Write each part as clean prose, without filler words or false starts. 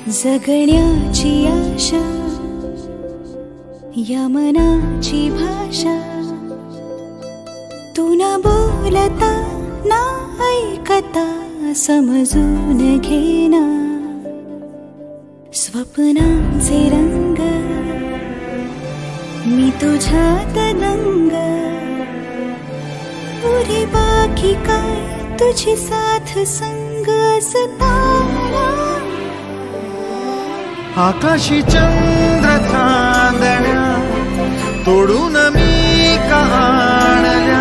जगण्याची आशा या मनाची भाषा तू न बोलता ना ऐकता समजून घेना स्वप्नांचे रंग मी तुझ्यात दंग पुरे बाकी काय तुझी साथ संग असताना आकाशी चंद्र चांदण्या तोडून मी काढल्या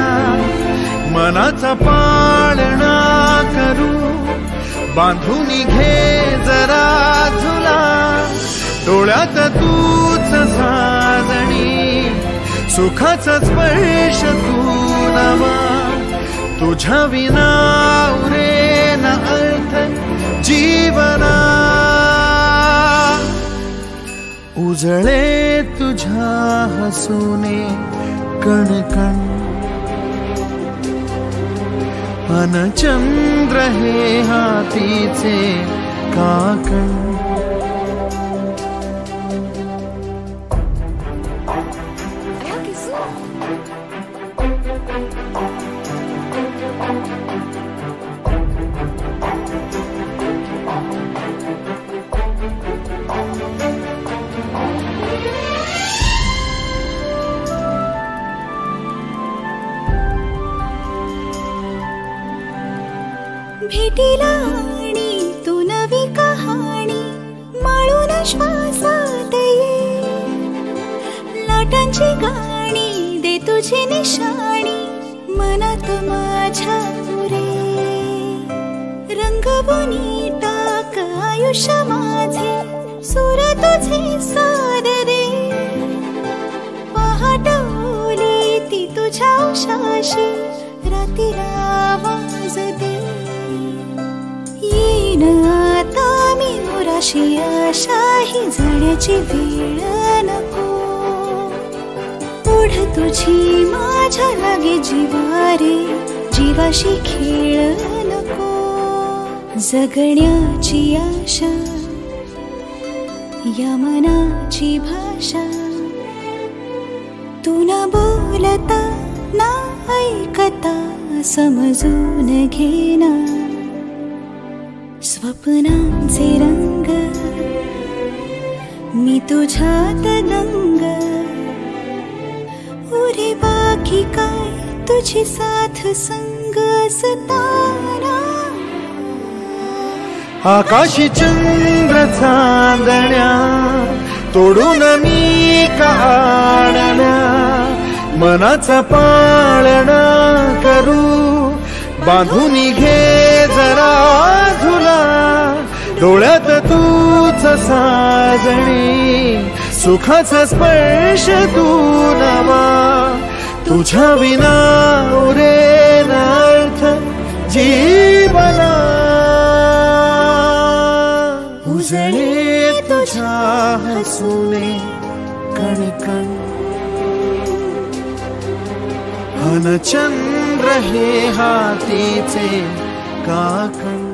मनाचा पाळणा करू बांधून घे जरा झुला डोळ्यात तूच साजणी सुखाचा स्पर्श तू नवा तुझ्या विना उरेन अर्थ जीवना उजळे तुझ्या हसूने कणकण अन चंद्र हे हातीचे काकण भेटीला आणि तू नवी कहाणी माळून श्वासात ये लाटांची गाणी दे तुझी निशाणी मनात माझ्या पुरे रंगवून टाक आयुष्य माझे सूर तुझे सादरे पहाट ओली ती तुझ्या उशाशी रातीला आवाज दे येईन आता मी मोराशी आशाही जाण्याची वेळ नको पुढ तुझी माझ्या लागे जीवारे जीवाशी खेळ नको जगण्याची आशा या मनाची भाषा तू न बोलता ना ऐकता समजून घेना स्वप्नांचे रंग मी तुझ्यात दंग उरे बाकी काय तुझी साथ संग असताना आकाशी चंद्र चांदण्या तोडून मी काढल्या मनाचा पाळणा करू बांधून घे जरा झुला डोळ्यात तूच साजणी सुखाचा स्पर्श तू नवा तुझ्या विना उरेन अर्थ जीवना उजळे तुझ्या हसूने कणकण अन चंद्र हे हातीचे काकण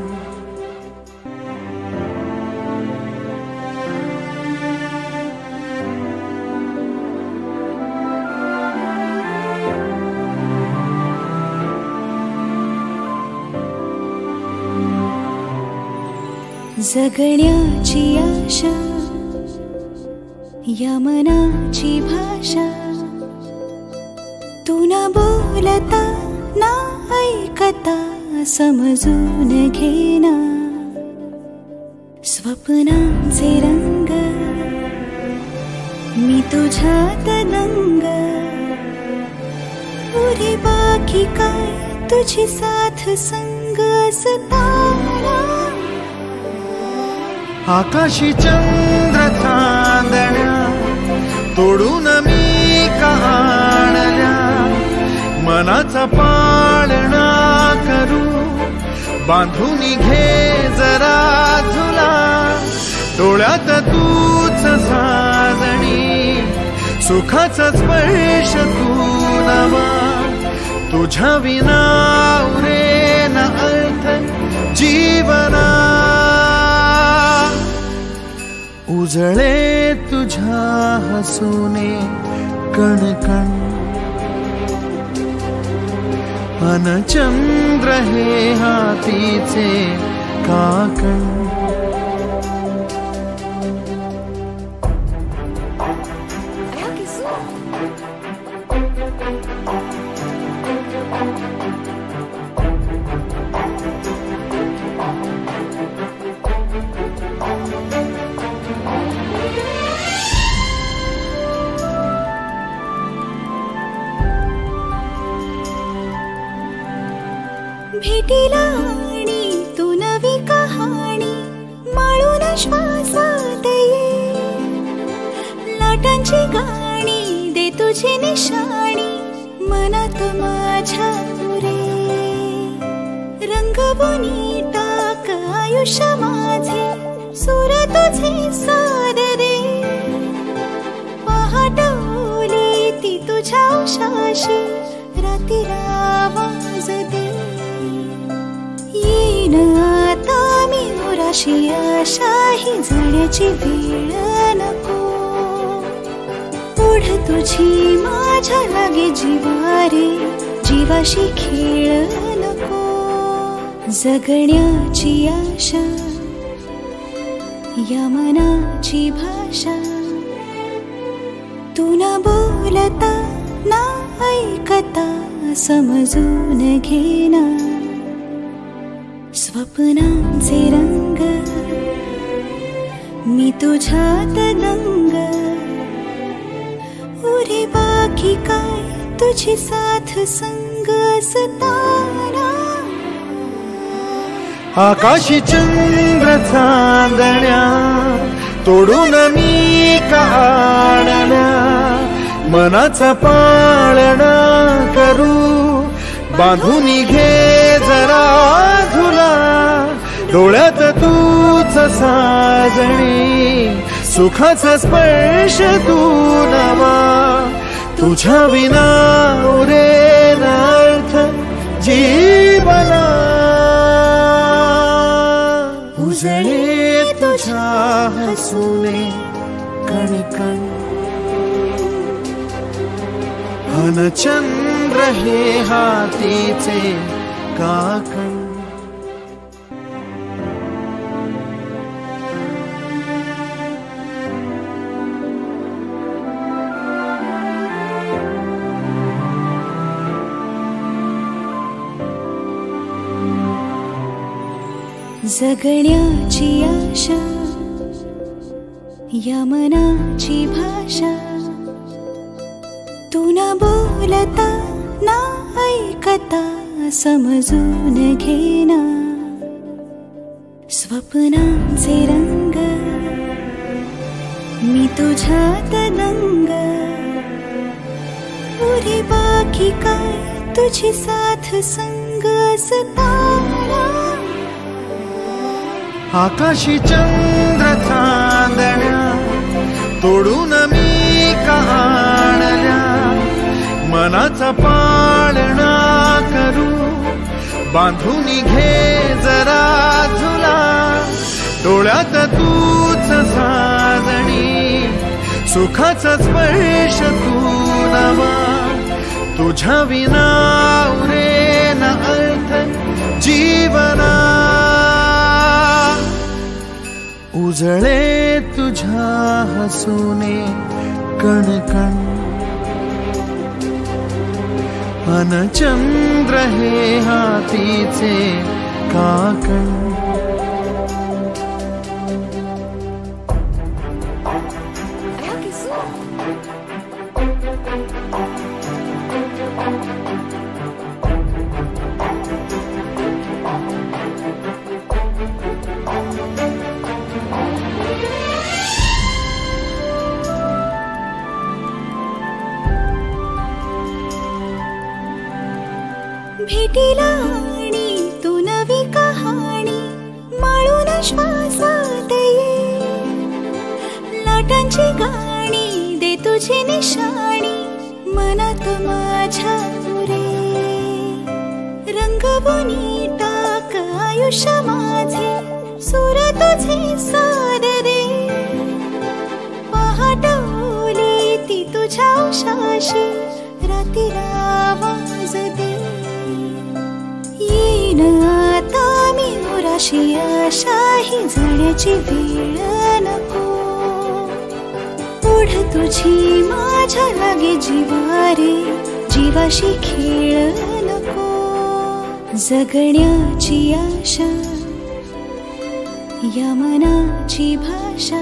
जगण्याची आशा या मनाची भाषा तू न बोलता ना ऐकता समजून घेना स्वप्नांचे रंग मी तुझ्यात दंग पुरे बाकी काय तुझी साथ संग असताना आकाशी चंद्र चांदण्या तोडून मी काढल्या मनाचा पाळणा करू बांधून घे जरा झुला डोळ्यात तूच साजणी सुखाचा स्पर्श तू नवा तुझ्या विना उरेन अर्थ जीवना उजळे तुझ्या हसूने कणकण अन चंद्र हे हातीचे काकण भेटीला आणि तू नवी कहाणी माळून श्वासात ये लाटांची गाणी दे तुझी निशाणी मनात माझ्या रे रंगवूनी टाक आयुष्य माझे सूर तुझे सार रे पहाट ओली ती तुझ्या उशाशी रातीला आवाज दे येईन आता मी उराशी आशाही जाण्याची वेळ नको पुढ तुझी माझ्या लागे जीवारे जीवाशी खेळ नको जगण्याची आशा या मनाची भाषा तू न बोलता ना ऐकता समजून घेना स्वप्नांचे रंग मी तुझ्यात दंग उरे बाकी काय तुझी साथ संग असताना आकाशी चंद्र चांदण्या तोडून मी काढल्या मनाचा पाळणा करू बांधून घे जरा झुला डोळ्यात तूच साजणी सुखाचा स्पर्श तू नवा तुझ्या विना उरेन अर्थ जीवना उजळे तुझ्या हसूने कणकण अन चंद्र हे हातीचे काकण जगण्याची आशा या मनाची भाषा तू न बोलता ना ऐकता समजून घेना स्वप्नांचे रंग मी तुझ्यात दंग उरे बाकी काय तुझी साथ संग असताना आकाशी चंद्र चांदण्या तोडून मी काढल्या मनाचा पाळणा करू बांधून घे जरा झुला डोळ्यात तूच साजणी सुखाचा स्पर्श तू नवा तुझ्या विना उरेन अर्थ जीवना उजळे तुझ्या हसूने कणकण अन चंद्र हे हातीचे काकण भेटीला आणि तू नवी कहाणी माळून श्वासात ये लाटांची गाणी दे तुझी निशाणी मनात माझ्या रे रंगवूनी टाक आयुष्य माझे सूर तुझे सार रे शाही जाण्याची वेळ नको. ओढ तुझी माझ्या लागे जीवारे, जीवाशी खेळ नको. जगण्याची आशा या मनाची भाषा,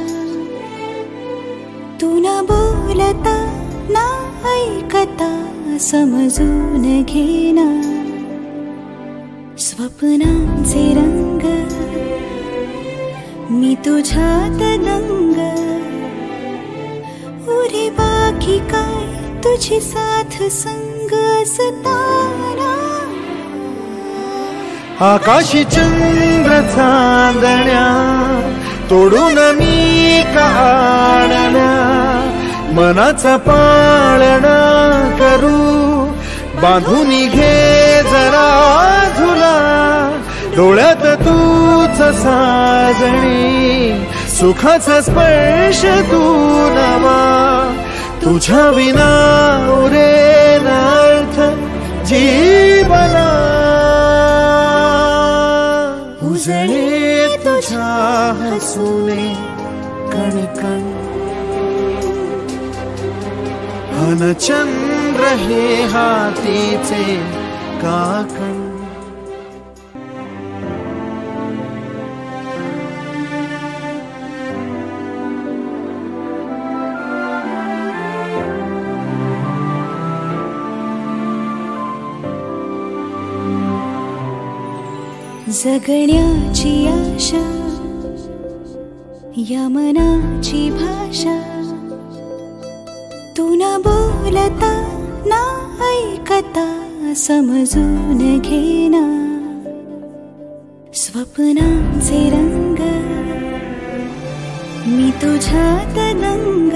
तू न बोलता ना ऐकता समजून घेना. स्वप्नांचे रंग मी तुझ्यात दंग, उरे बाकी काय तुझी साथ संग असताना. आकाशी चंद्र चांदण्या तोडून मी का आणल्या, मनाचा पाळणा करू बांधून घे जरा झुला. डोळ्यात तूच साजणी, सुखाचा स्पर्श तू नवा. तुझ्या विना उरेन अर्थ जीवना. उजळे तुझ्या हसूने कणकण, अन चंद्र हे हातीचे काकण. जगण्याची आशा या मनाची भाषा, तू न बोलता ना ऐकता समजून घेना. स्वप्नांचे रंग मी तुझ्यात दंग,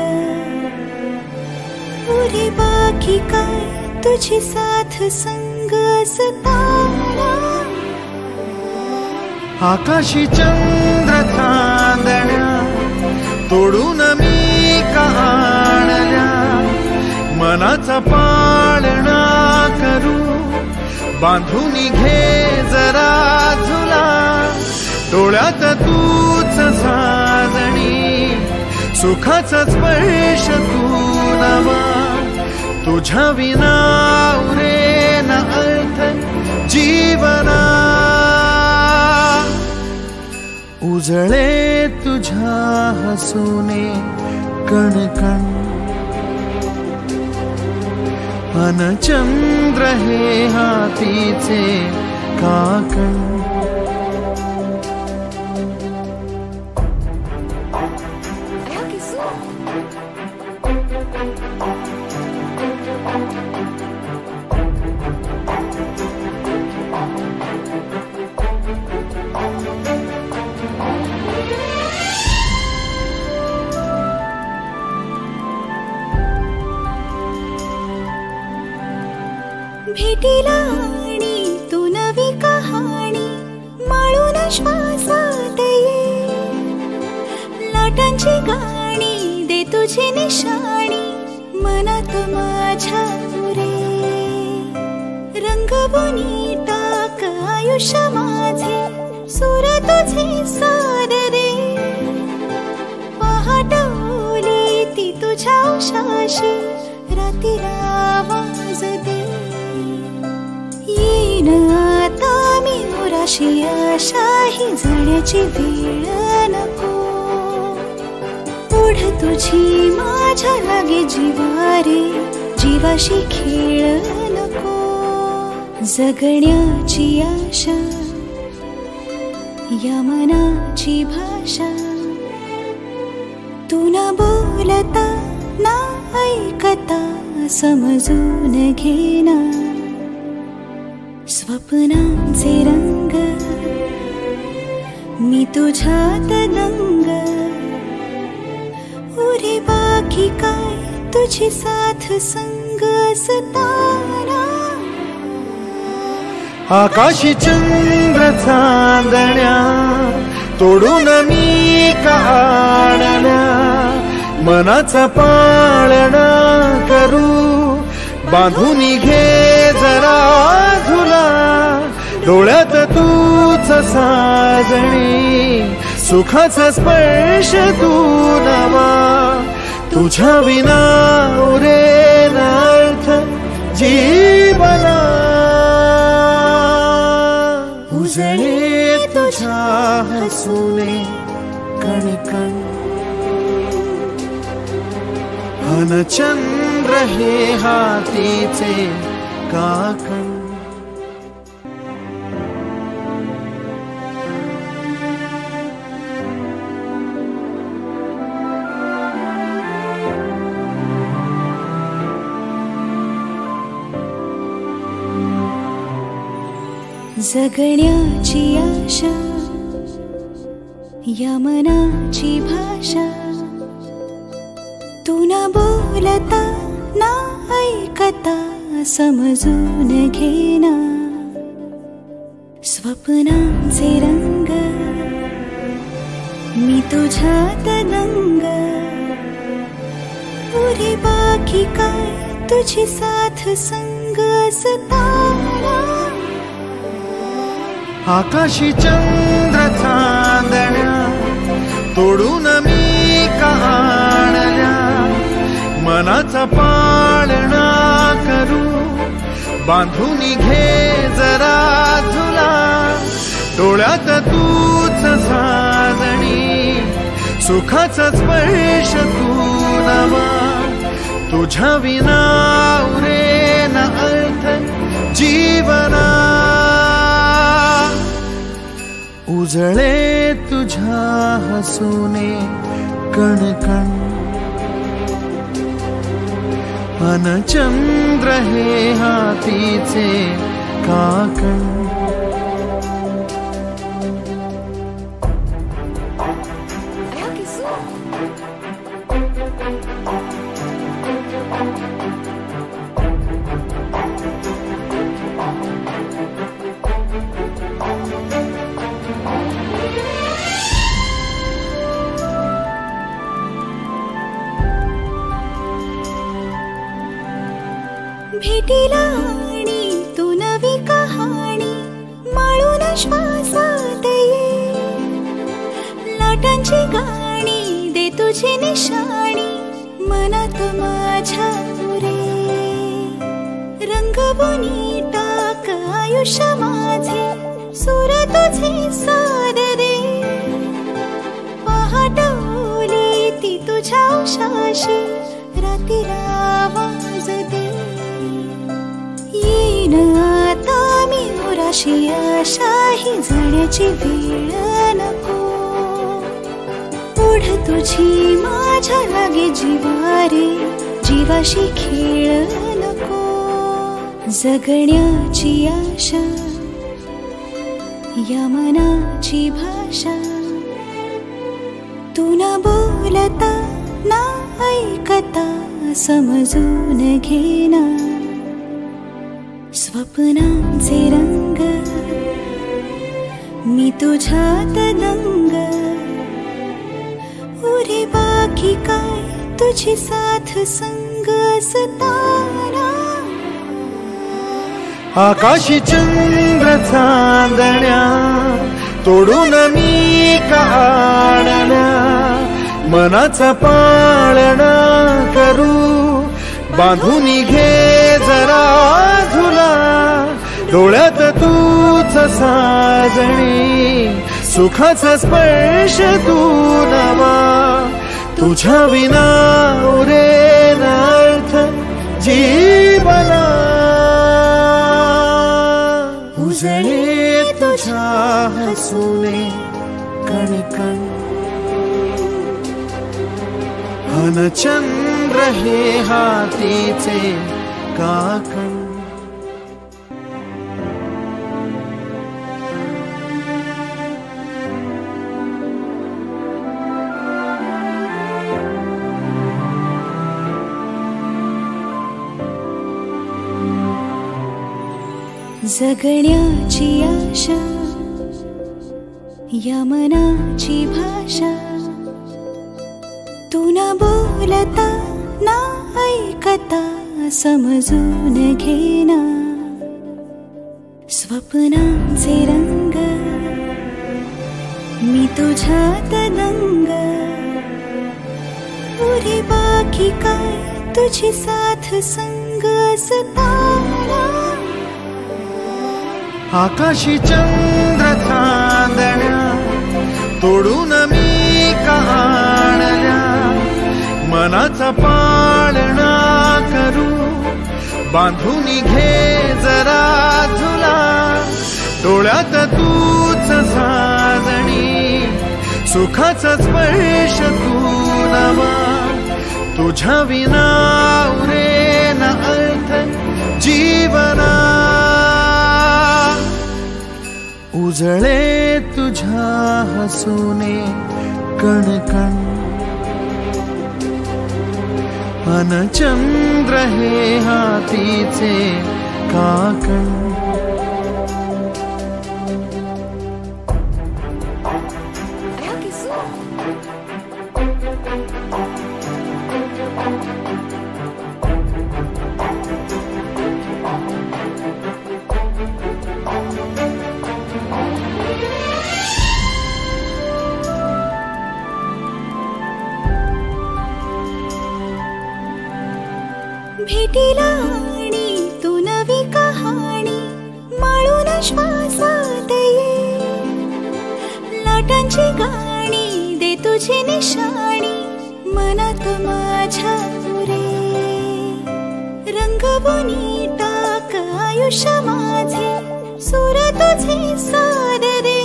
उरे बाकी काय तुझी साथ संग असताना. आकाशी चंद्र चांदण्या तोडून मी का आणल्या, मनाचा पाळणा करू बांधून घे जरा झुला. डोळ्यात तूच साजणी, सुखाचा स्पर्श तू नवा. तुझ्या विना उरेन अर्थ जीवना. उजळे तुझ्या हसूने कणकण, अन चंद्र हे हातीचे काकण. भेटीला आणि तू नवी कहाणी, माळून श्वासात ये. लाटांची गाणी दे तुझी निशाणी, मनात माझ्या रे. रंगवून टाक आयुष्य माझे, सूर तुझे सार रे. पहाट ओली ती तुझ्या उशाशी, रातीला आवाज दे. येईन आता मी उराशी आशाही जाण्याची वेळ नको. ओढ तुझी माझ्या लागे जीवारे, जीवाशी खेळ नको. जगण्याची आशा या मनाची भाषा, तू न बोलता ना ऐकता समजून घेना. स्वप्नांचे रंग मी तुझ्यात दंग, उरे बाकी काय तुझी साथ संग असताना. आकाशी चंद्र चांदण्या तोडून मी का आणल्या, मनाचा पाळणा करू बांधून घे जरा झुला. डोळ्यात तूच साजणी, सुखाचा स्पर्श तू नवा, तुझ्या विना उरेन अर्थ जीवना. उजळे तुझ्या हसूने कणकण, अन चंद्र हे हातीचे काकण. जगण्याची आशा, या मनाची भाषा, तू न बोलता ना ऐकता समजून घेना. स्वप्नांचे रंग मी तुझ्यात दंग, पुरे बाकी काय तुझी साथ संग असताना. आकाशी चंद्र चांदण्या तोडून मी का आणल्या, मनाचा पाळणा करू बांधून घे जरा झुला. डोळ्यात तूच साजणी, सुखाचा स्पर्श तू नवा, तुझ्या विना उरेन अर्थ जीवना. उजळे तुझ्या हसूने कणकण, अन चंद्र हे हातीचे काकण. भेटीला आणि तू नवी कहाणी माळून श्वासात ये. लाटांची गाणी दे तुझी निशाणी मनात माझ्या रे. रंगवून टाक आयुष्य माझे, सूर तुझे सार दे. पहाट ओली ती तुझ्या उशाशी, रातीला आवाज दे. येईन आता मी उराशी आशा, ही जाण्याची वेळ नको. ओढ तुझी माझ्या लागे जीवारे, जीवाशी खेळ नको. जगण्याची आशा, या मनाची भाषा, तू न बोलता ना ऐकता समजून घेना. स्वप्नांचे रंग मी तुझ्यात दंग, उरे बाकी काय तुझी साथ संग असताना. आकाशी चंद्र चांदण्या तोडून मी का आणल्या, मनाचा पाळणा करू बांधून घे जरा झुला. डोळ्यात तूच साजणी, सुखाचा स्पर्श तू नवा, तुझ्या विना उरेन अर्थ जीवना. उजळे तुझ्या हसूने कणकण, अन चंद्र हे हातीचे काकण. जगण्याची आशा, या मनाची भाषा, तू न बोलता ना ऐकता समजून घेना. स्वप्नांचे रंग मी तुझ्यात दंग, पुरे बाकी काय तुझी साथ संग असताना. आकाशी चंद्र चांदण्या तोडून मी का आणल्या, मनाचा पाळणा करू बांधून घे जरा झुला. डोळ्यात तूच साजणी, सुखाचा स्पर्श तू नवा. तुझ्या विना उरेन अर्थ जीवना. उजळे तुझ्या हसूने कणकण, अन चंद्र हे हातीचे काकण. भेटीला आणि तू नवी कहाणी माळून श्वासात ये. लाटांची गाणी दे तुझी निशाणी मनात माझ्या पुरे. रंगवून टाक आयुष्य माझे, सूर तुझे साद दे.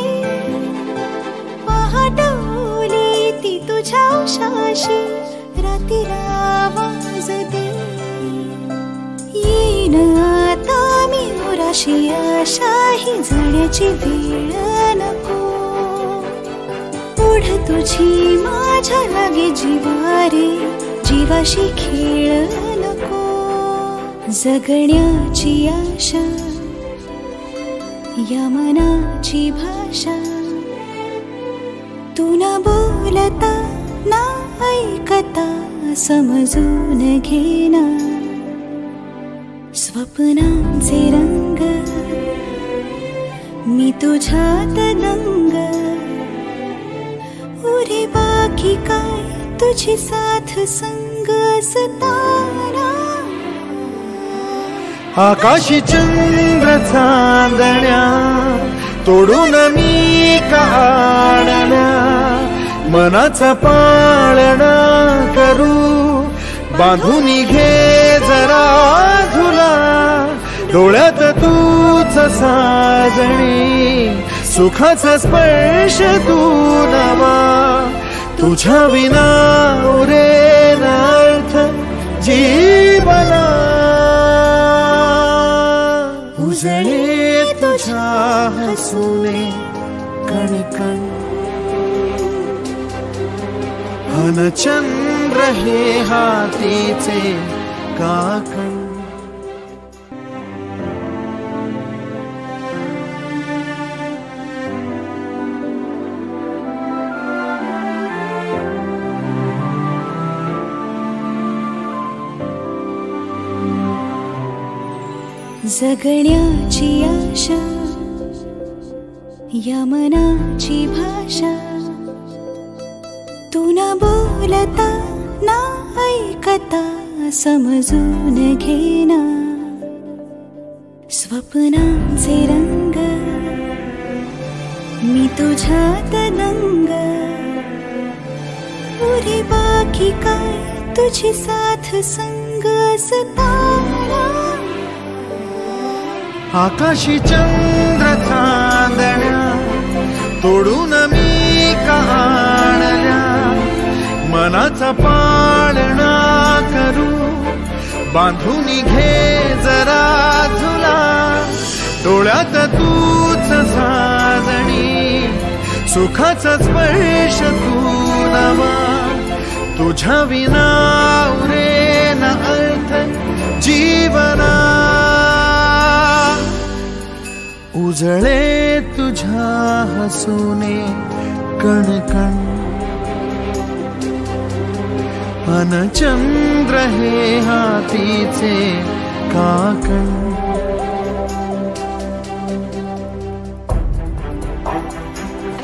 पहाट ओली ती तुझ्या उशाशी, रातीला आवाज दे. येईन आता मी उराशी आशाही, जाण्याची वेळ नको. ओढ तुझी माझ्या लागे जीवारे, जीवाशी खेळ नको. जगण्याची आशा या मनाची भाषा, तू न बोलता ना ऐकता समजून घेना. स्वप्नांचे रंग मी तुझ्यात दंग, उरे बाकी काय तुझी साथ संग असताना. आकाशी चंद्र चांदण्या तोडून मी का आणल्या, मनाचा पाळणा करू बांधून घे जरा झुला. डोळ्यात तूच साजणी, सुखाचा स्पर्श तू नवा. तुझ्या विना उरेन अर्थ जीवना. उजळे तुझ्या हसूने कणकण, अन चंद्र हे हातीचे काकण. जगण्याची आशा या मनाची भाषा, तू न बोलता ना ऐकता समजून घेना. स्वप्नांचे रंग मी तुझ्यात दंग, पुरे बाकी काय तुझी साथ संग असताना. आकाशी चंद्र चांदण्या तोडून मी का आणल्या, मनाचा पाळणा करू बांधून घे जरा झुला. डोळ्यात तूच साजणी, सुखाचा स्पर्श तू नवा. तुझ्या विना उरेन अर्थ जीवना. उजळे तुझ्या हसूने कणकण, अन चंद्र हे हातीचे काकण.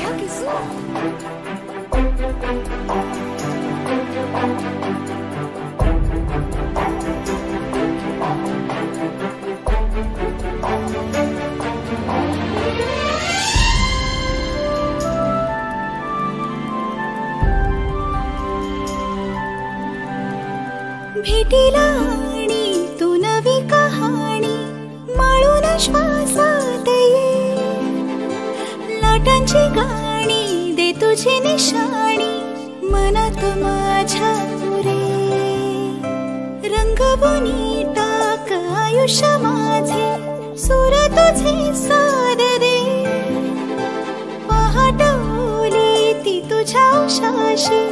Rock is भेटीला आणि तू नवी कहाणी माळून श्वासात ये, लाटांची गाणी दे तुझी निशाणी मनात माझ्या रे, रंगवून टाक आयुष्य माझे सूर तुझे साद दे, पहाटवली ती तुझ्या उशाशी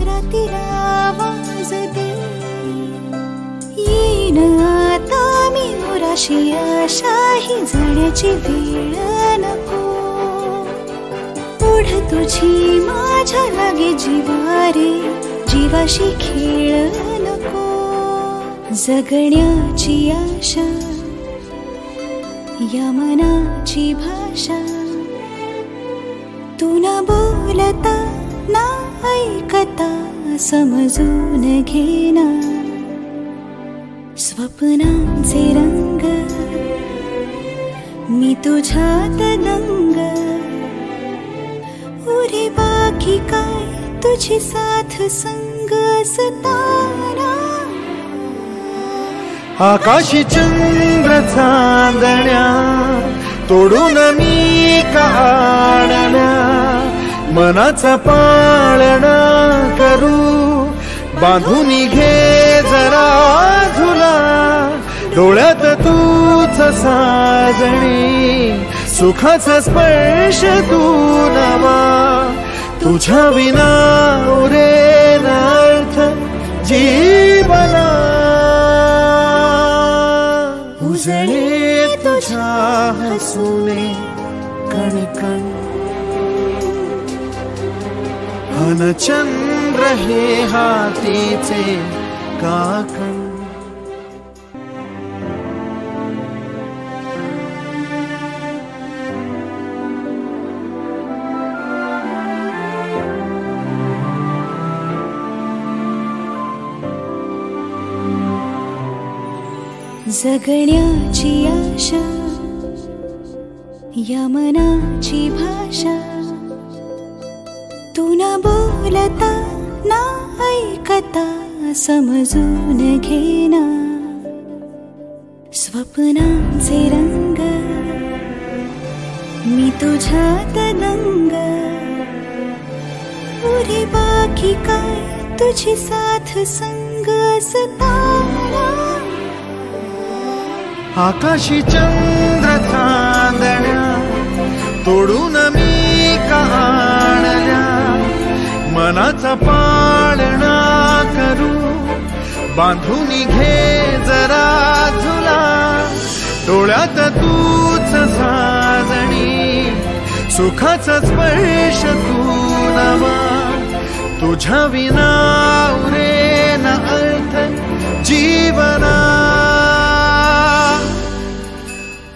रातीला आवाज दे, येईन आता मी उराशी आशाही जाण्याची वेळ नको, ओढ तुझी माझ्या लागे जीवारे जीवाशी खेळ नको, जगण्याची आशा या मनाची भाषा, तू न बोलता ना ऐकता समजून घेना, स्वप्नांचे रंग मी तुझ्यात दंग, उरे बाकी काय तुझी साथ संग असताना, आकाशी चंद्र चांदण्या तोडून मी काढल्या, मनाचा पाळणा करू बांधून घे जरा झुला, डोळ्यात तूच साजणी सुखाचा स्पर्श तू नवा, तुझ्या विना उरेन अर्थ जीवना, उजळे तुझ्या हसूने कणकण, अन चंद्र हे हातीचे काकण, जगण्याची आशा या मनाची भाषा, तू न बोलता ना ऐकता समजून घेना, स्वप्नांचे रंग मी तुझ्यात दंग, उरे बाकी काय तुझी साथ संग असताना, आकाशी चंद्र चांदण्या तोडून मी काढल्या, मनाचा पाळणा करू बांधून घे जरा झुला, डोळ्यात तूच साजणी सुखाचा स्पर्श तू नवा, तुझ्या विना उरेन अर्थ जीवना,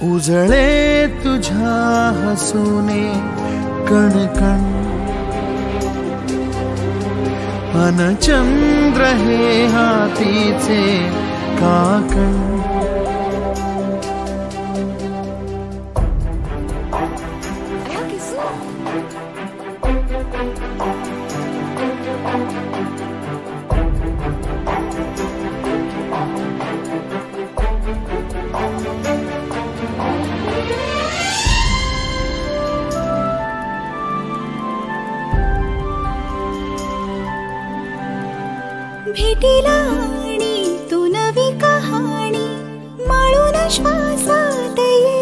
उजळे तुझ्या हसूने कणकण, अन चंद्र हे हातीचे काकण, भेटीला आणि तू नवी कहाणी माळून श्वासात ये,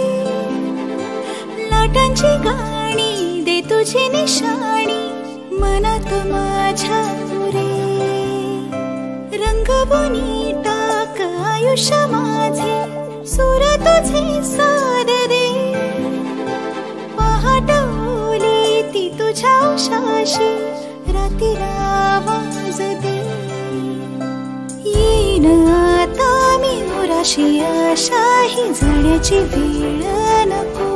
लाटांची गाणी दे तुझी निशाणी मनात माझ्या रे, रंगवून टाक आयुष्य माझे सूर तुझे साद दे, पहाटवली ती तुझ्या उशाशी रातीला आवाज दे, येईन आता मी उराशी आशाही जाण्याची वेळ नको,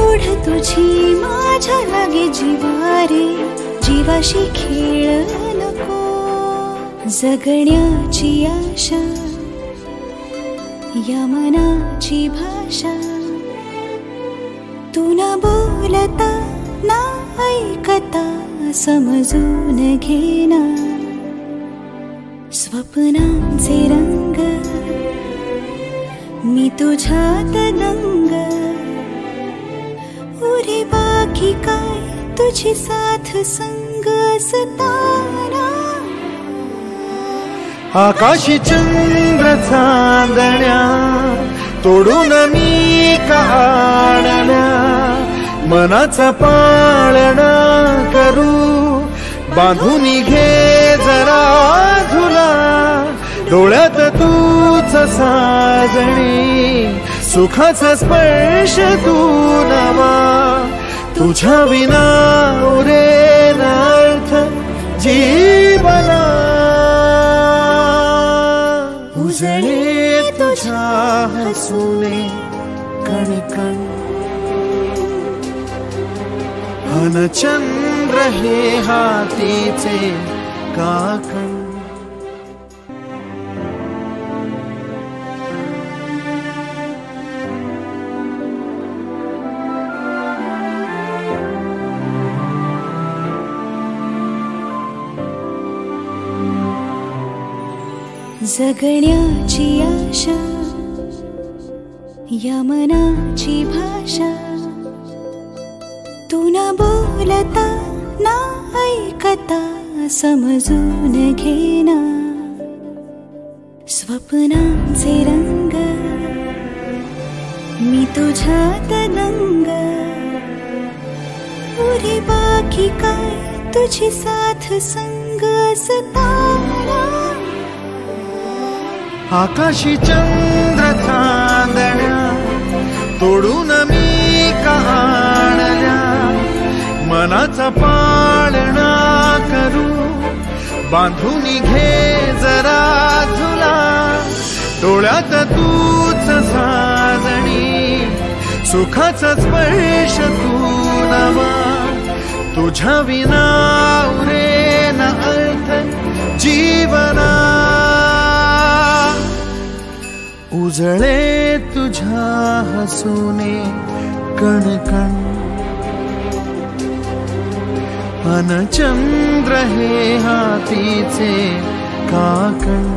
ओढ तुझी माझ्या लागे जीवारे जीवाशी खेळ नको, जगण्याची आशा या मनाची भाषा, तू न बोलता ना ऐकता समजून घेना, स्वप्नांचे रंग मी तुझ्यात दंग उरे बाकी काय तुझी साथ संग असताना आकाशी चंद्र चांदण्या तोडून मी काढल्या मनाचा पाळणा करू बांधून घे जरा झुला डोळ्यात तूच साजणी सुखाचा स्पर्श तू नवा तुझ्या विना उरेन अर्थ जीवना उजळे तुझ्या हसूने कणकण अन चंद्र हे हातीचे काकण जगण्याची आशा या मनाची भाषा तू न बोलता ना ऐकता समजून घेना स्वप्नांचे रंग मी तुझ्यात दंग उरे बाकी काय तुझी साथ संग असताना आकाशी चंद्र चांदण्या तोडून मी काढल्या मनाचा पाळणा करू बांधून घे जरा झुला डोळ्यात तूच साजणी सुखाचा स्पर्श तू नवा तुझ्या विना उरेन अर्थ जीवना उजळे तुझ्या हसूने कणकण अन चंद्र हे हातीचे काकण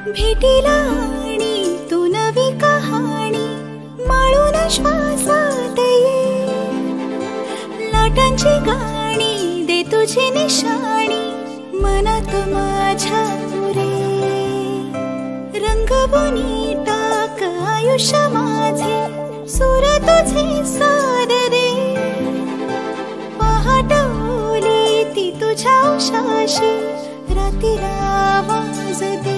भेटीला आणि तू नवी कहाणी माळून श्वासात ये लाटांची गाणी दे तुझी निशाणी मनात माझ्या रे रंगवून टाक आयुष्य माझे सूर तुझे सार रे पहाट ओली ती तुझ्या उशाशी रातीला आवाज दे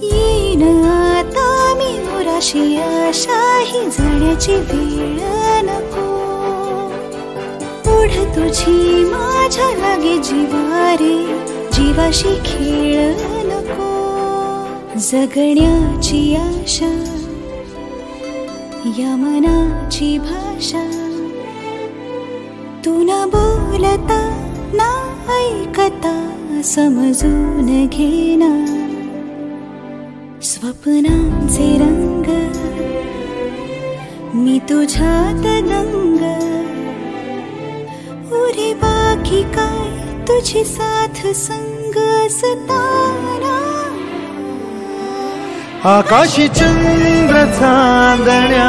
येईन आता मी उराशी आशाही जाण्याची वेळ नको पुढ तुझी माझ्या लागे जीवारे जीवाशी खेळ नको जगण्याची आशा या मनाची भाषा तू न बोलता ना ऐकता समजून घेना स्वप्नांचे रंग मी तुझ्यात दंग उरे बाकी काय तुझी साथ संग असताना आकाशी चंद्र चांदण्या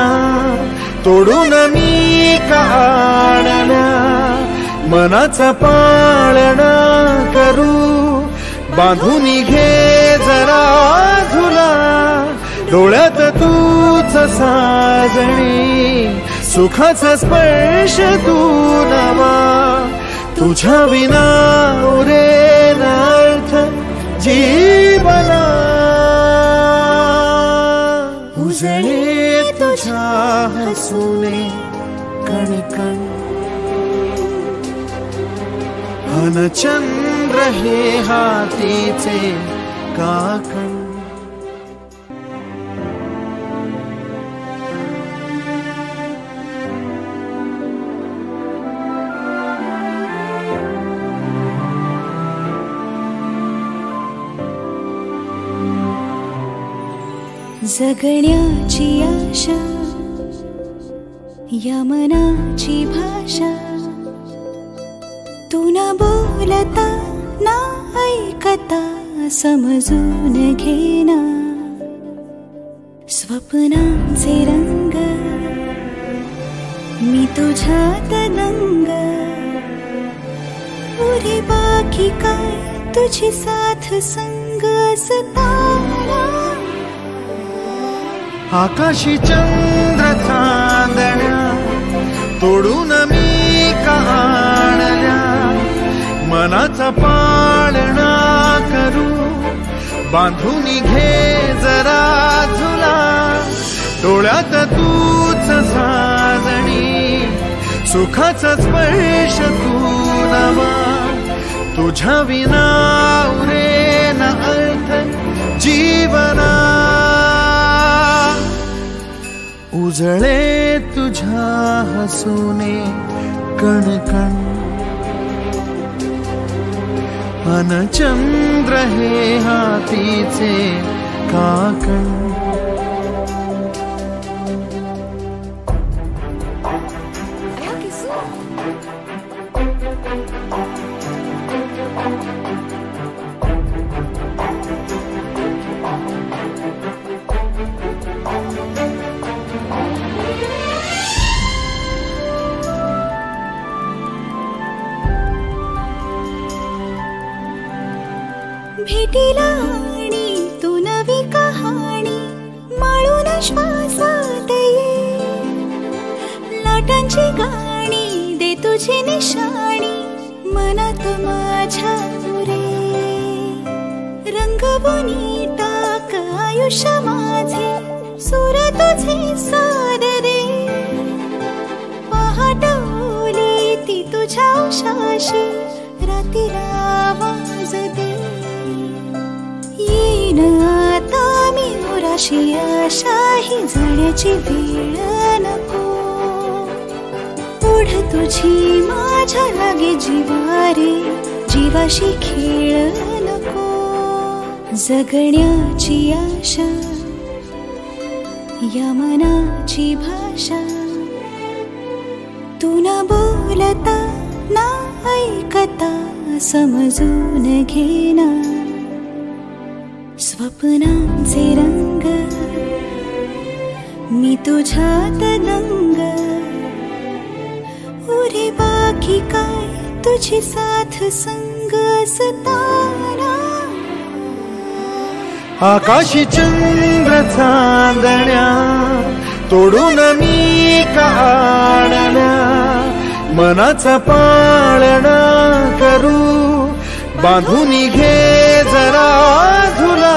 तोडून मी काढल्या मनाचा पाळणा करू बांधून घे जरा झुला डोळ्यात तूच साजणी सुखाचा स्पर्श तू नवा तुझ्या विना उरेन अर्थ जीवना उजळे तुझ्या हसूने कणकण अन चंद्र हे हातीचे काकण जगण्याची आशा या मनाची भाषा तू न बोलता ना ऐकता समजून घेना स्वप्नांचे रंग मी तुझ्यात दंग उरे बाकी काय तुझी साथ संग असताना आकाशी चंद्र चांदण्या तोडून मी का आणल्या मनाचा पाळणा करू बांधून घे जरा झुला डोळ्यात तूच साजणी सुखाचा स्पर्श तू नवा तुझ्या विना उरे न अर्थ जीवना उजळे तुझ्या हसूने कणकण अन चंद्र हे हातीचे काकण भेटीला आणि तू नवी कहाणी माळून श्वासात ये लाटांची गाणी दे तुझी निशाणी मनात माझ्या रे रंगवून टाक आयुष्य माझे सूर तुझे सार रे पहाटवली ती तुझ्या उशाशी रातीला आवाज दे येईन आता मी उराशी आशा ही जाण्याची वेळ नको पुढ तुझी माझ्या लागे जीवारे जीवाशी खेळ नको जगण्याची आशा या मनाची भाषा तू न बोलता ना ऐकता समजून घेना स्वप्नांचे रंग मी तुझ्यात दंग उरे बाकी काय तुझी साथ संग असताना आकाशी चंद्र चांदण्या तोडून मी का आणल्या मनाचा पाळणा करू बांधून घे जरा झुला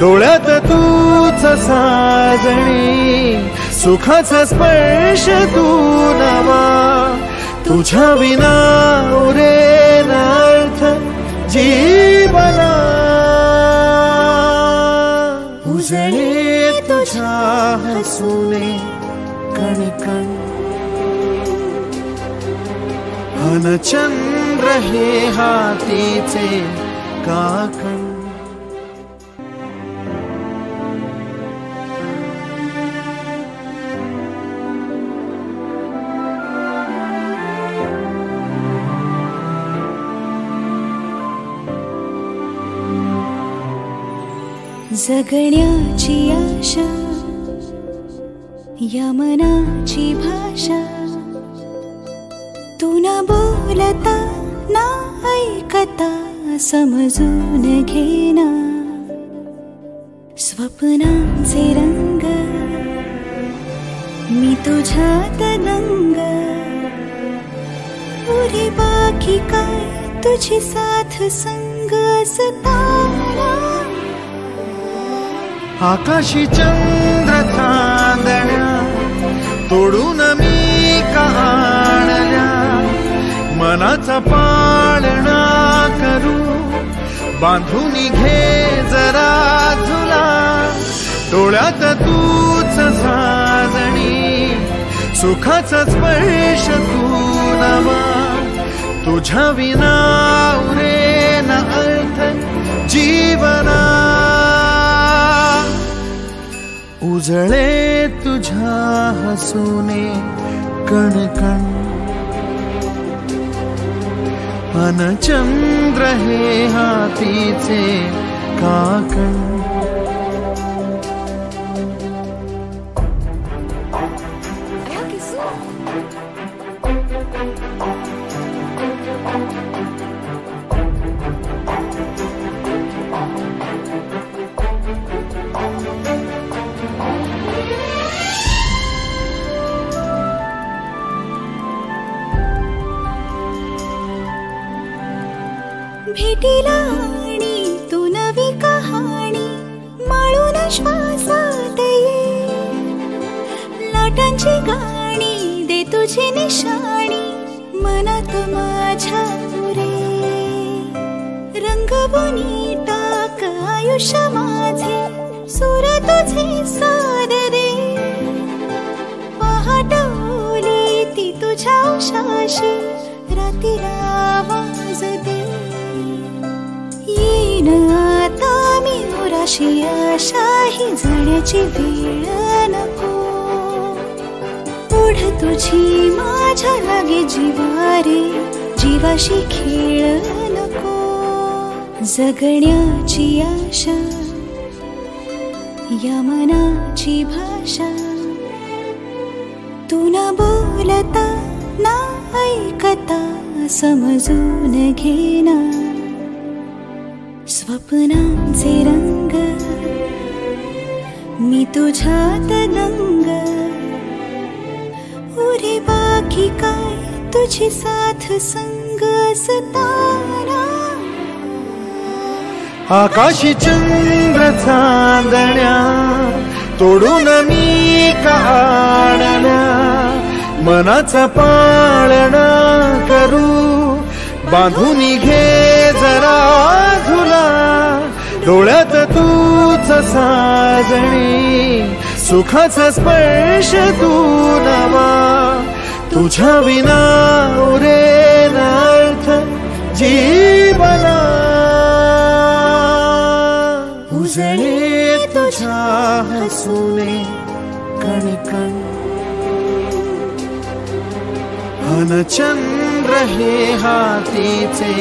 डोळ्यात तूच साजणी सुखाचा स्पर्श तू नवा तुझ्या विना उरे न अर्थ जीवना उजळे तुझ्या हसूने कणकण अन चंद्र हे हातीचे काकण जगण्याची आशा या मनाची भाषा तू न बोलता ना ऐकता समजून घेना स्वप्नांचे रंग मी तुझ्यात दंग उरे बाकी काय तुझी साथ संग असताना आकाशी चंद्र चांदण्या तोडून मी का आणल्या मनाचा पाळणा करू बांधून घे जरा झुला डोळ्यात तूच साजणी सुखाचा स्पर्श तू नवा तुझ्या विना उरे न अर्थ जीवना उजळे तुझ्या हसूने कणकण अन चंद्र हे हातीचे काकण भेटीला आणि तू नवी कहाणी माळून श्वासात ये लाटांची गाणी दे तुझी निशाणी मनात माझ्या रे रंगवून टाक आयुष्य माझे सूर तुझे सार रे पहाटवली ती तुझ्या उशाशी रातीला आवाज दे येईन आता मी उराशी आशाही जाण्याची वेळ नको पुढ तुझी माझ्या लागे जीवारे जीवाशी खेळ नको जगण्याची आशा या मनाची भाषा तू न बोलता ना ऐकता समजून घेना स्वप्नांचे रंग मी तुझ्यात दंग उरे बाकी काय तुझी साथ संग असताना आकाशी चंद्र चांदण्या तोडून मी काढल्या मनाचा पाळणा करू बांधून घे जरा झुला डोळ्यात तूच साजणी सुखाचा स्पर्श तू नवा तुझ्या विना उरेन अर्थ जीवना उजळे तुझ्या हसूने कणकण अन चंद्र हे हातीचे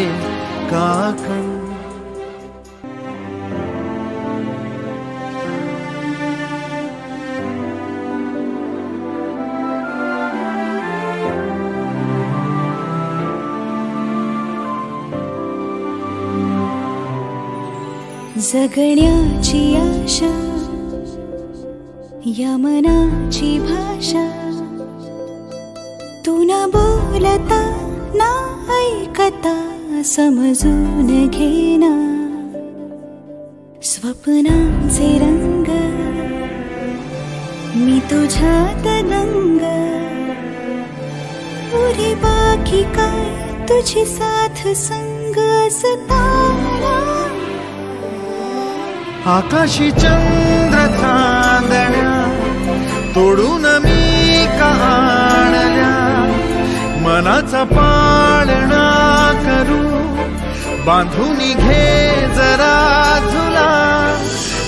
काकण जगण्याची आशा या मनाची भाषा तू न बोलता ना ऐकता समजून घेना स्वप्नांचे रंग मी तुझ्यात दंग उरे बाकी काय तुझी साथ संग असताना आकाशी चंद्र चांदण्या तोडून मी काढल्या मनाचा पाळणा करू बांधून घे जरा झुला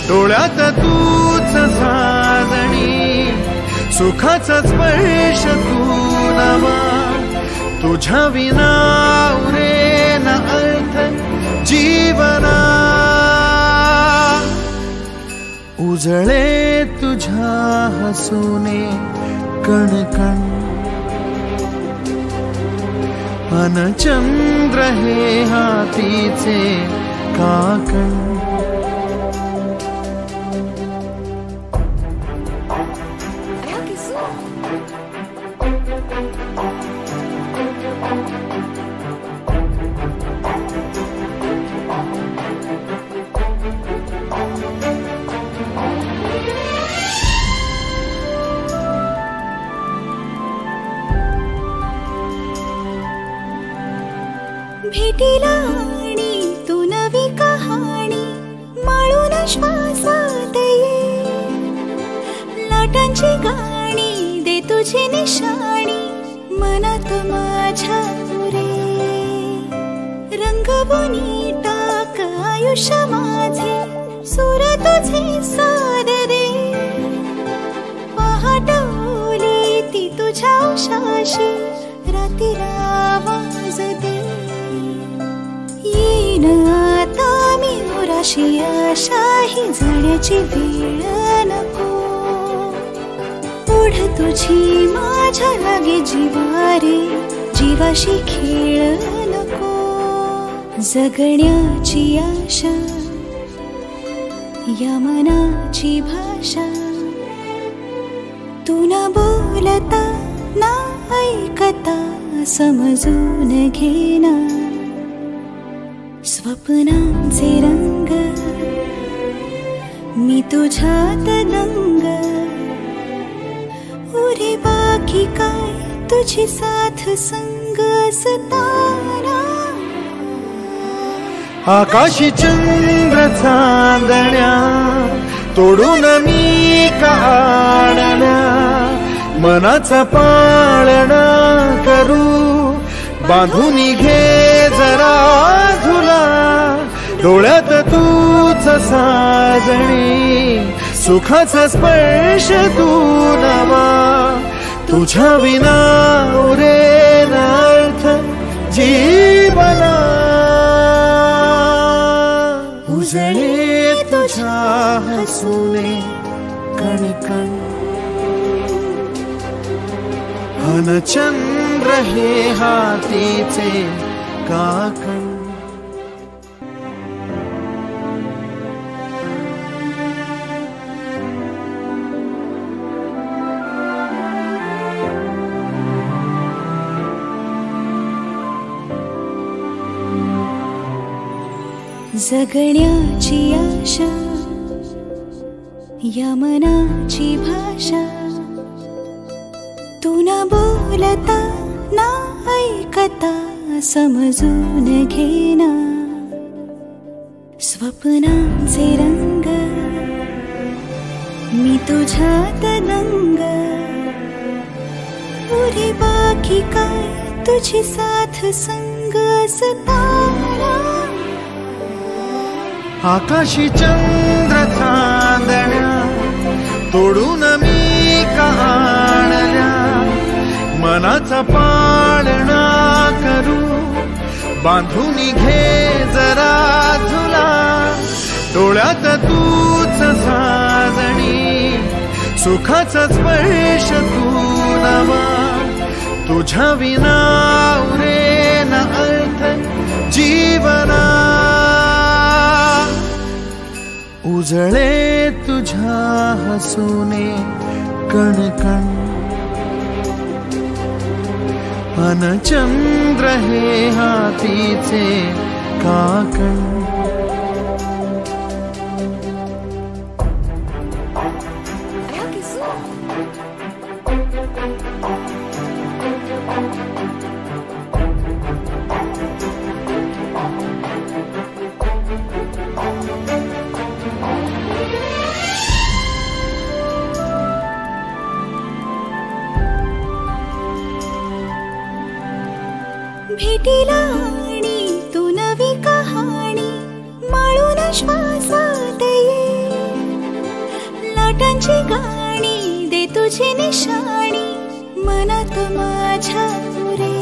डोळ्यात तूच साजणी सुखाचा स्पर्श तू नवा तुझ्या विना उरेन अर्थ जीवना उजळे तुझ्या हसूने कणकण अन चंद्र हे हातीचे काकण भेटीला आणि तू नवी कहाणी माळून श्वासात ये लाटांची गाणी दे तुझी निशाणी मनात माझ्या रे रंगवून टाक आयुष्य माझे सूर तुझे सार रे तुझ्या उशाशी रातीला आवाज दे. येईन आता मी उराशी आशाही जाण्याची वेळ नको. ओढ तुझी माझ्या लागे जीवारे जीवाशी खेळ नको. जगण्याची आशा या मनाची भाषा तू न बोलता ना ऐकता समजून घेना. स्वप्नांचे रंग मी तुझ्यात दंग. उरे बाकी काय तुझी साथ संग असताना. आकाशी चंद्र चांदण्या तोडून मी का आणल्या. मनाचा पाळणा करू बांधून घे जरा झुला. डोळ्यात तूच साजणी सुखाचा स्पर्श तू नवा. तुझ्या विना उरेन अर्थ जीवना. उजळे तुझ्या हसूने कणकण अन चंद्र हे हातीचे काकण. जगण्याची आशा या मनाची भाषा तू न बोलता ना ऐकता समजून घेना. स्वप्नांचे रंग मी तुझ्यात दंग. उरे बाकी काय तुझी साथ संग असताना. आकाशी चंद्र चांदण्या तोडून मी का आणल्या. मनाचा पाळणा करू बांधून घे जरा झुला. डोळ्यात तूच साजणी सुखाचा स्पर्श तू नवा. तुझ्या विना उरेन अर्थ जीवना. उजळे तुझ्या हसूने कणकण अन चंद्र हे हातीचे काकण. भेटीला आणि तू नवी कहाणी माळून श्वासात ये. लाटांची गाणी दे तुझी निशाणी मनात माझ्या पुरे.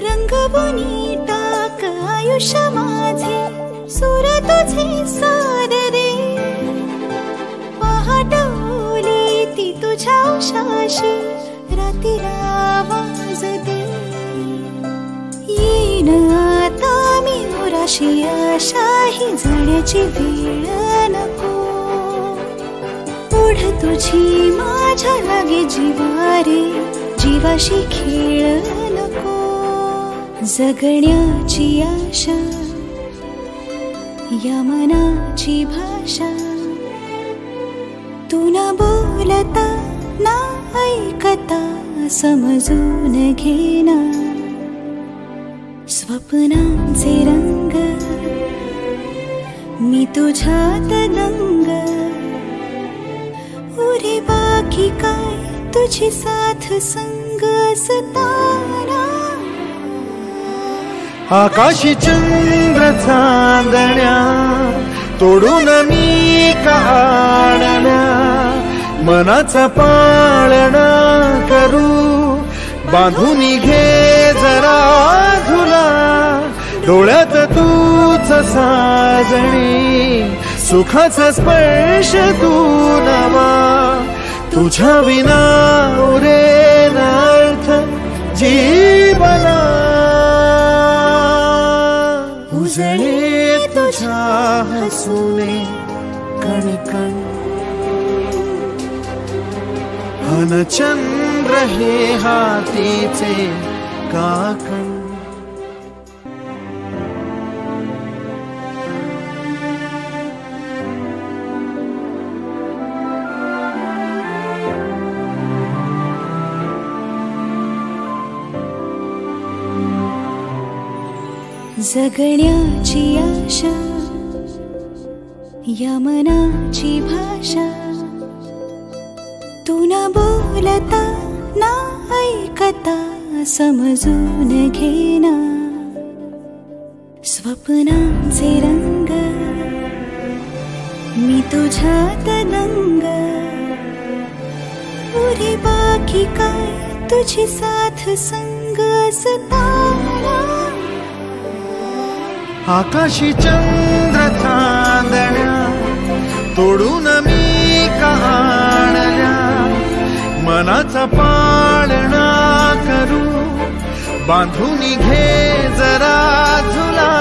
रंगवून टाक आयुष्य माझे सूर तुझे सादरे. पहाट ओली ती तुझ्या उशाशी रातीला आवाज दे. येईन आता मी उराशी आशाही जाण्याची वेळ नको. ओढ तुझी माझ्या लागे जीवारे जीवाशी खेळ नको. जगण्याची आशा या मनाची भाषा तू न बोलता ना ऐकता समजून घेना. स्वप्नांचे रंग मी तुझ्यात दंग. उरे बाकी काय तुझी साथ संग असताना. आकाशी चंद्र चांदण्या तोडून मी का आणल्या. मनाचा पाळणा करू, बांधून घे जरा झुला, डोळ्यात तूच साजणी, सुखाचा स्पर्श तू नवा, तुझ्या विना उरेन अर्थ जीवना, उजळे तुझ्या हसूने कण कण, अन चंद्र हे हातीचे काकण. जगण्याची आशा, या मनाची भाषा, तू न बोलता ना ऐकता समजून घेना, स्वप्नांचे रंग मी तुझ्यात दंग, पुरे बाकी काय तुझी साथ संग असताना, आकाशी चंद्र चांदण्या तोडून मी का आणल्या, मनाचा पाळणा करू, बांधून घे जरा झुला,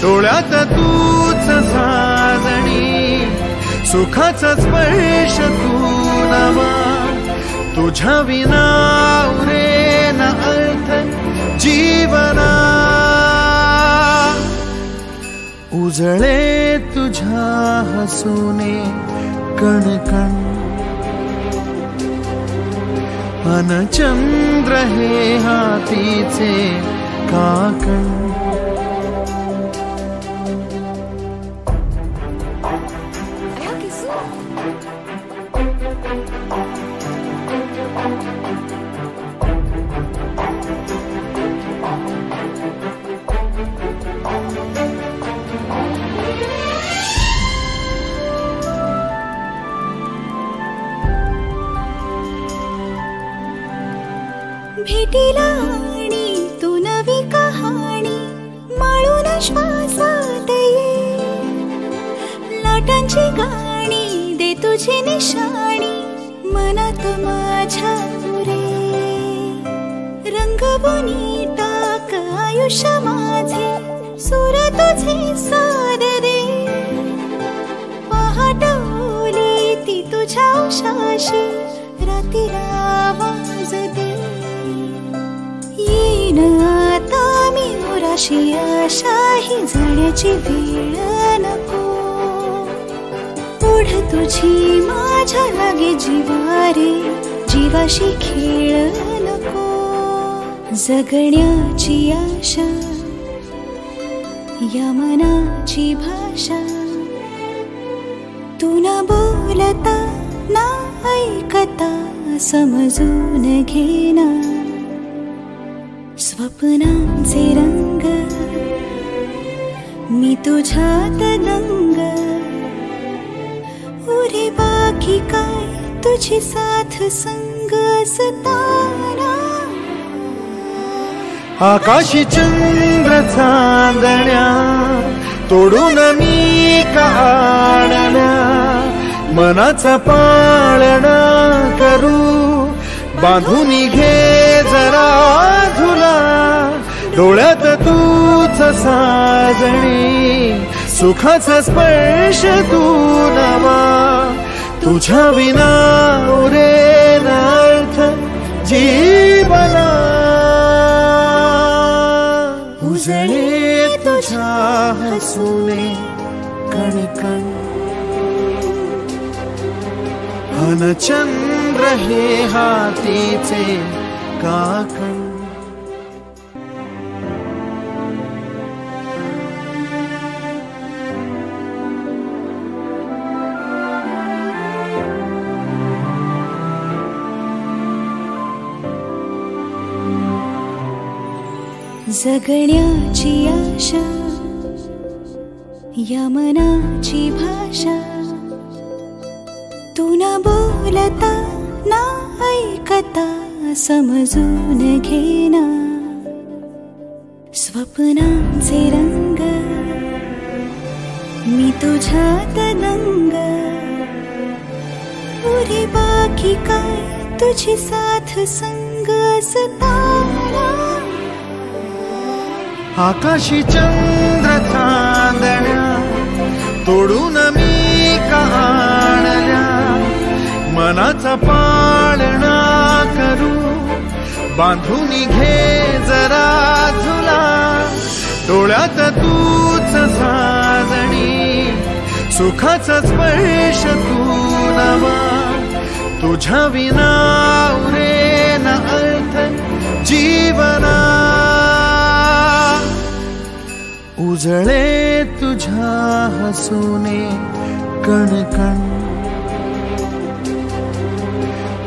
डोळ्यात तूच साजणी, सुखाचा स्पर्श तू नवा, तुझ्या विना उरेन अर्थ जीवना, उजळे तुझ्या हसूने कण कण, अन चंद्र हे हातीचे काकण. भेटीला आणि तू नवी कहाणी माळून श्वासात ये, लाटांची गाणी दे तुझी निशाणी, मनात माझ्या रे, रंगवून टाक आयुष्य माझे, सूर तुझे सार रे, पहाट ओली ती तुझ्या उशाशी, रातीला आवाज दे, येईन आता मी उराशी आशा, ही जाण्याची वेळ नको, पुढ तुझी माझ्या लागे जीवारे, जीवाशी खेळ नको, जगण्याची आशा, या मनाची भाषा, तू न बोलता ना ऐकता समजून घेना, स्वप्नांचे रंग मी तुझ्यात दंग, उरे बाकी काय तुझी साथ संग असताना, आकाशी चंद्र चांदण्या तोडून मी का आणल्या, मनाचा पाळणा करू, बांधून घे जरा झुला, डोळ्यात तूच साजणी, सुखाचा स्पर्श तू नवा, तुझ्या विना उरेन अर्थ जीवना, उजळे तुझ्या हसूने कण कण, अन चंद्र हे हातीचे काकण. जगण्याची आशा, या मनाची भाषा, तू न बोलता ना ऐकता समजून घेना स्वप्नांचे रंग मी तुझ्यात दंग उरे बाकी काय तुझी साथ संग असताना आकाशी चंद्र चांदण्या तोडून मी का आणल्या मनाचा पाळणा करू बांधून घे जरा झुला डोळ्यात तूच साजणी सुखाचा स्पर्श तू नवा तुझ्या विना उरेन अर्थ जीवना उजळे तुझ्या हसूने कणकण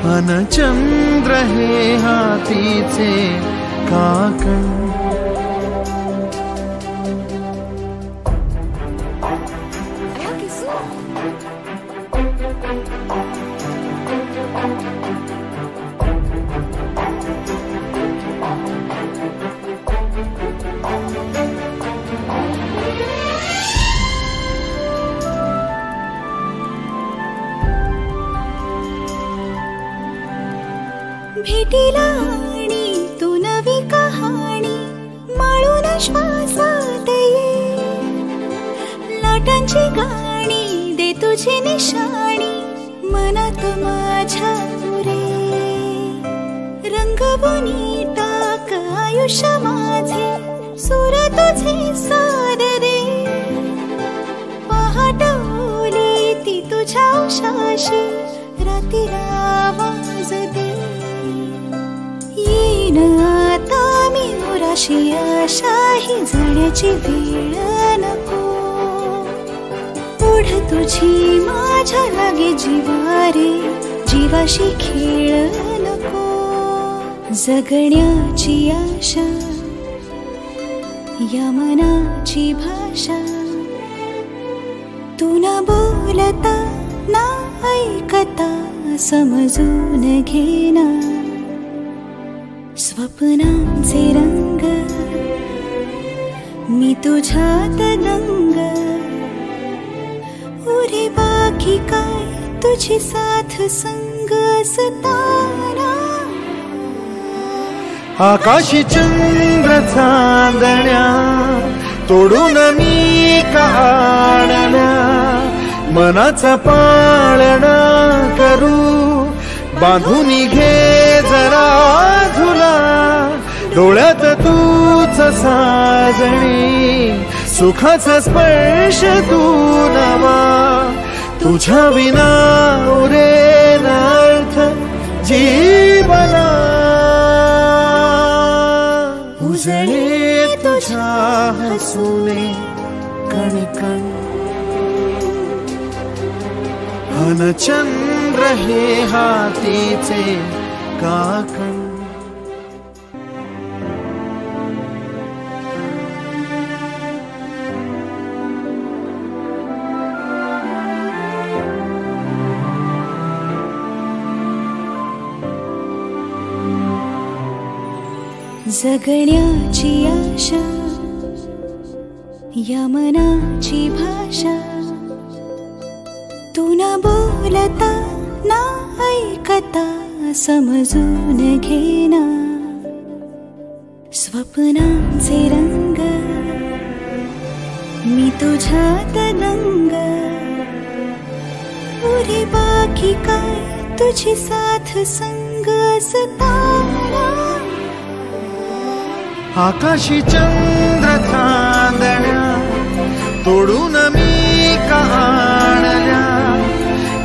अन चंद्र हे हातीचे काकण भेटीला आणि तू नवी कहाणी माळून श्वासात ये लाटांची गाणी दे तुझी निशाणी मनात माझ्या रे रंगवून टाक आयुष्य माझे सूर तुझे सार रे पहाट ओली ती तुझ्या उशाशी रात्रीला आवाज दे येईन आता मी उराशी आशाही जाण्याची वेळ नको पुढ तुझी माझ्या लागे जीवारे जीवाशी खेळ नको जगण्याची आशा या मनाची भाषा तू न बोलता ना ऐकता समजून घेना स्वप्नांचे रंग मी तुझ्यात दंग उरे बाकी काय तुझी साथ संग असताना आकाशी चंद्र चांदण्या तोडून मी का आणल्या मनाचा पाळणा करू बांधून घे जरा झुला डोळ्यात तूच साजणी सुखाचा स्पर्श तू नवा तुझ्या विना उरेन अर्थ जीवना उजळे तुझ्या हसूने कणकण अन चंद्र हे हातीचे काकण जगण्याची आशा या मनाची भाषा तू न बोलता ना ऐकता समजून घेना स्वप्नांचे रंग मी तुझ्यात दंग उरे बाकी काय तुझी साथ संग असताना आकाशी चंद्र चांदण्या तोडून मी का आणल्या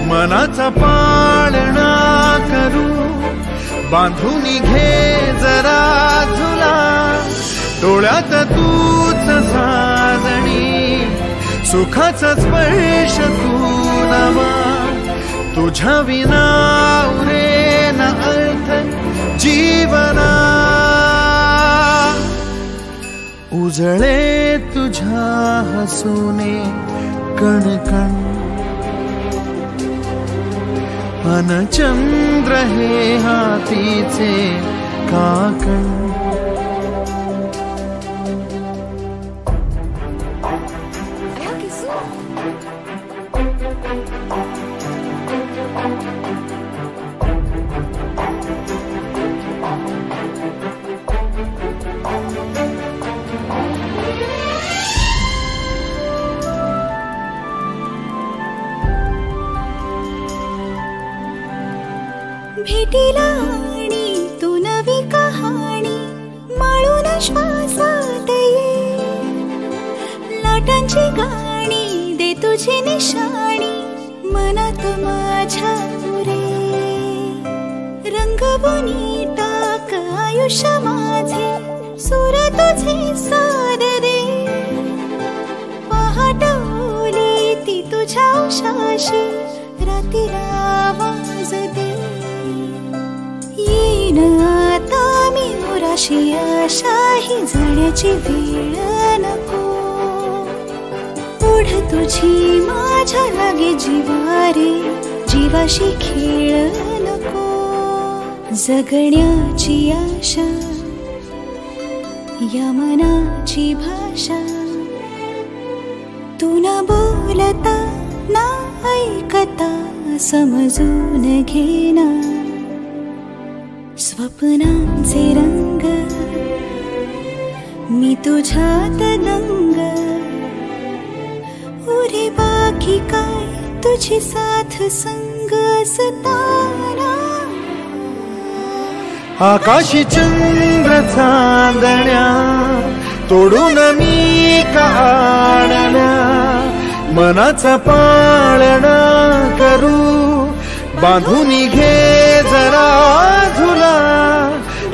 मनाचा पाळणा करू बांधून घे जरा झुला डोळ्यात तूच साजणी सुखाचा स्पर्श तू नवा तुझ्या विना उरेन अर्थ जीवना उजळे तुझ्या हसूने कणकण अन चंद्र हे हातीचे काकण. भेटीला आणि तू नवी कहाणी माळून श्वासात ये. लाटांची गाणी दे तुझी निशाणी मनात माझ्या रे. रंगवून टाक आयुष्य माझे सूर तुझे साद दे. पहाटवली ती तुझ्या उशाशी रातीला आवाज दे. येईन आता मी उराशी आशाही जाण्याची वेळ नको. पुढ तुझी माझ्या लागे जीवारे जीवाशी खेळ नको. जगण्याची आशा या मनाची भाषा तू न बोलता ना ऐकता समजून घेना. स्वप्नांचे रंग मी तुझ्यात दंग. उरे बाकी काय तुझी साथ संग असताना. आकाशी चंद्र चांदण्या तोडून मी का आणल्या. मनाचा पाळणा करू बांधून घे जरा झुला.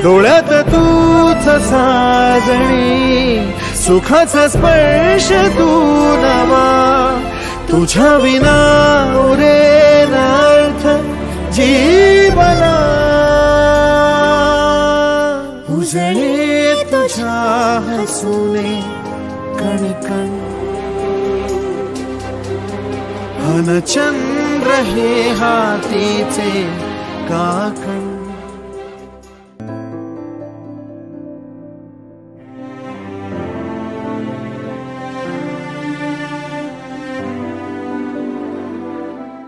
डोळ्यात तूच साजणी सुखाचा स्पर्श तू नवा. तुझ्या विना उरेन अर्थ जीवना. उजळे तुझ्या हसूने कणकण अन चंद्र हे हातीचे काकण.